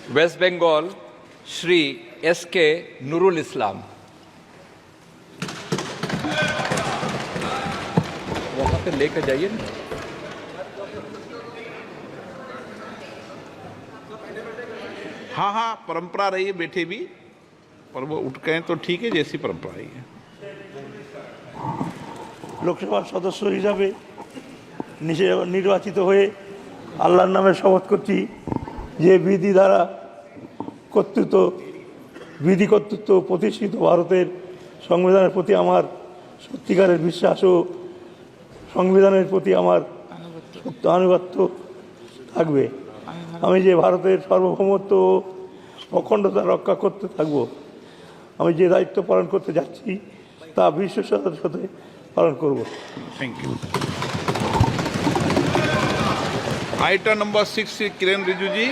Waste Bengal Shri S K. Nurul Islam. वहां पे लेकर जाइए ना। हाँ हाँ, परंपरा रही है बैठे भी, पर वो उठ गए तो ठीक है, जैसी परंपरा रही है। লোকসভার সদস্য হিসাবে নির্বাচিত হয়ে আল্লাহর নামে শপথ করছি যে বিধি দ্বারা কর্তৃত্ব প্রতিষ্ঠিত ভারতের সংবিধানের প্রতি আমার সত্যিকারের বিশ্বাস ও সংবিধানের প্রতি আমার আনুগত্য থাকবে। আমি যে ভারতের সার্বভৌমত্ব ও অখণ্ডতা রক্ষা করতে থাকব। আমি যে দায়িত্ব পালন করতে যাচ্ছি তা বিশ্বস্ততার সাথে পালন করব। Thank you. Item number 6 Kiran Rijiju ji.